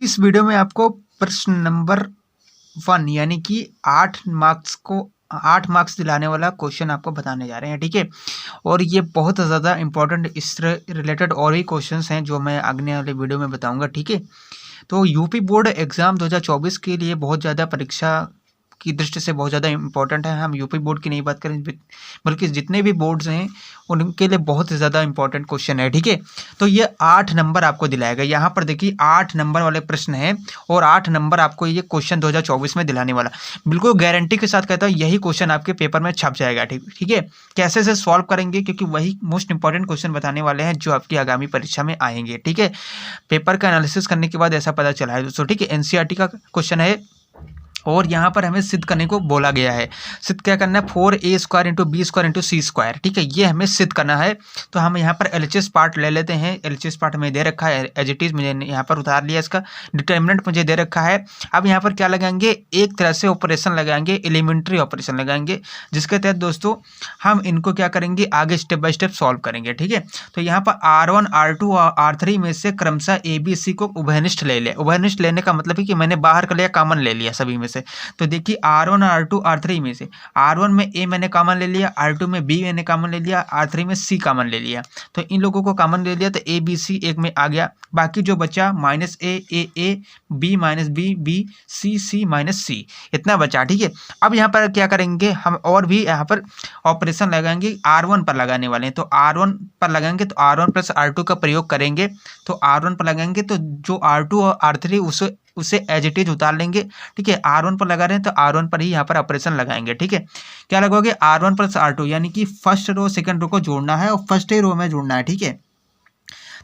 इस वीडियो में आपको प्रश्न नंबर 1 यानी कि 8 मार्क्स दिलाने वाला क्वेश्चन आपको बताने जा रहे हैं, ठीक है। और ये बहुत ज़्यादा इंपॉर्टेंट इस रिलेटेड और भी क्वेश्चंस हैं जो मैं आगे वाले वीडियो में बताऊंगा, ठीक है। तो यूपी बोर्ड एग्ज़ाम 2024 के लिए बहुत ज़्यादा परीक्षा की दृष्टि से बहुत ज़्यादा इंपॉर्टेंट है। हम यूपी बोर्ड की नहीं बात करें बल्कि जितने भी बोर्ड्स हैं उनके लिए बहुत ज़्यादा इंपॉर्टेंट क्वेश्चन है, ठीक है। तो ये 8 नंबर आपको दिलाएगा। यहाँ पर देखिए 8 नंबर वाले प्रश्न हैं और 8 नंबर आपको ये क्वेश्चन 2024 में दिलाने वाला, बिल्कुल गारंटी के साथ कहता हूँ यही क्वेश्चन आपके पेपर में छप जाएगा, ठीक है। कैसे से सॉल्व करेंगे, क्योंकि वही मोस्ट इंपॉर्टेंट क्वेश्चन बताने वाले हैं जो आपकी आगामी परीक्षा में आएंगे, ठीक है। पेपर का एनालिसिस करने के बाद ऐसा पता चला है दोस्तों, ठीक है। एनसीईआरटी का क्वेश्चन है और यहाँ पर हमें सिद्ध करने को बोला गया है। सिद्ध क्या करना है, 4a² into b² into c², ठीक है। ये हमें सिद्ध करना है। तो हम यहाँ पर एलएचएस पार्ट ले लेते हैं। एलएचएस पार्ट हमें दे रखा है एज इट इज, मुझे यहाँ पर उतार लिया। इसका डिटर्मिनेंट मुझे दे रखा है। अब यहाँ पर क्या लगाएंगे, एक तरह से ऑपरेशन लगाएंगे, एलिमेंट्री ऑपरेशन लगाएंगे, जिसके तहत दोस्तों हम इनको क्या करेंगे, आगे स्टेप बाय स्टेप सॉल्व करेंगे, ठीक है। तो यहाँ पर R1 R2 और R3 में से क्रमशः ए बी सी को उभयनिष्ठ ले लिया। उभयनिष्ठ लेने का मतलब है कि मैंने बाहर कर लिया, कॉमन ले लिया सभी में से। तो देखिए R1 R2 R3 में से R1 में A मैंने कॉमन ले लिया, R2 में B मैंने कॉमन ले लिया, R3 में C कॉमन ले लिया। तो इन लोगों को कॉमन ले लिया तो A B C एक में आ गया। बाकी जो बचा -A B B B C इतना बचा, ठीक है। अब यहाँ पर क्या करेंगे, हम और भी यहाँ पर ऑपरेशन लगाएंगे, R1 पर लगाने वाले हैं। तो R1 पर लगाएंगे तो R1 प्लस R2 का प्रयोग करेंगे। तो R1 पर लगाएंगे तो जो R2 और R3 उसे एज इट इज उतार लेंगे, ठीक है। R1 पर लगा रहे हैं तो R1 पर ही यहाँ पर ऑपरेशन लगाएंगे, ठीक है। क्या लगोगे, R1 प्लस R2 यानी कि फर्स्ट रो सेकंड रो को जोड़ना है और फर्स्ट ही रो में जोड़ना है, ठीक है।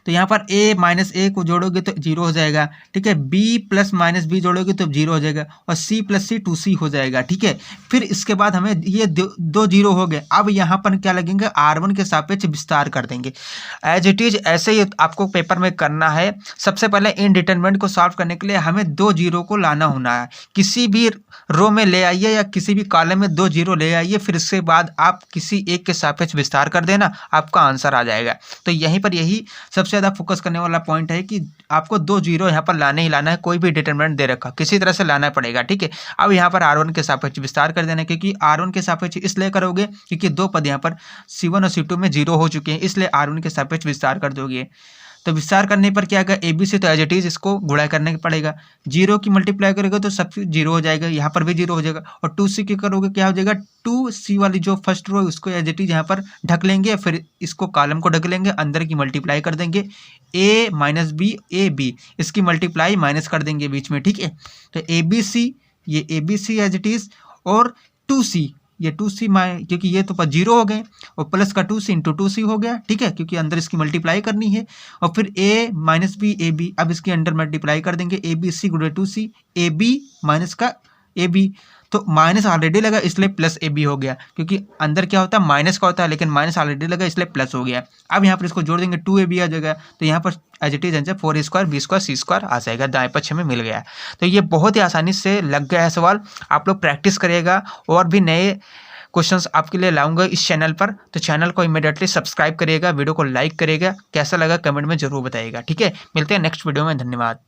तो यहाँ पर A को जोड़ोगे तो 0 हो जाएगा, ठीक है। B प्लस -B जोड़ोगे तो 0 हो जाएगा और C प्लस C 2C हो जाएगा, ठीक है। फिर इसके बाद हमें ये दो 0 हो गए। अब यहाँ पर क्या लगेंगे, R1 के सापेक्ष विस्तार कर देंगे एज इट इज। ऐसे ही आपको पेपर में करना है। सबसे पहले इनडिटरमिनेंट को सॉल्व करने के लिए हमें 2 0 को लाना होना है। किसी भी रो में ले आइए या किसी भी कॉलम में 2 0 ले आइए, फिर इसके बाद आप किसी एक के सापेक्ष विस्तार कर देना, आपका आंसर आ जाएगा। तो यहीं पर यही सबसे ज़्यादा फोकस करने वाला पॉइंट है कि आपको 2 0 यहाँ पर लाने ही लाना है। कोई भी डिटरमिनेंट दे रखा किसी तरह से लाना पड़ेगा, ठीक है। अब यहाँ पर R1 के सापेक्ष विस्तार कर देना, क्योंकि R1 के सापेक्ष इसलिए करोगे क्योंकि 2 पद यहाँ पर C1 और C2 में 0 हो चुके हैं, इसलिए R1 के सापेक्ष विस्तार कर दोगे। तो विस्तार करने पर क्या आएगा, ABC तो एज इट इज इसको गुणा करने पड़ेगा। 0 की मल्टीप्लाई करोगे तो सब 0 हो जाएगा, यहाँ पर भी 0 हो जाएगा। और 2C की करोगे क्या हो जाएगा, 2C वाली जो फर्स्ट रो उसको एज इट इज यहाँ पर ढक लेंगे, फिर इसको कॉलम को ढक लेंगे, अंदर की मल्टीप्लाई कर देंगे। A माइनस B AB इसकी मल्टीप्लाई माइनस कर देंगे बीच में, ठीक है। तो ABC ये ABC एज इट इज और 2C ये 2C क्योंकि ये तो 0 हो गए और प्लस का 2C इंटू 2C हो गया, ठीक है, क्योंकि अंदर इसकी मल्टीप्लाई करनी है। और फिर A माइनस B AB, अब इसके अंदर मल्टीप्लाई कर देंगे, ABC गुणे 2C AB माइनस का AB। तो माइनस ऑलरेडी लगा इसलिए प्लस AB हो गया, क्योंकि अंदर क्या होता है माइनस का होता है, लेकिन माइनस ऑलरेडी लगा इसलिए प्लस हो गया। अब यहाँ पर इसको जोड़ देंगे 2AB आ जाएगा। तो यहाँ पर as it is answer 4A² B² C² आ जाएगा, दाएं पक्ष में मिल गया। तो ये बहुत ही आसानी से लग गया है सवाल। आप लोग प्रैक्टिस करिएगा और भी नए क्वेश्चंस आपके लिए लाऊंगा इस चैनल पर। तो चैनल को इमीडिएटली सब्सक्राइब करिएगा, वीडियो को लाइक करिएगा, कैसा लगा कमेंट में जरूर बताइएगा, ठीक है। मिलते हैं नेक्स्ट वीडियो में, धन्यवाद।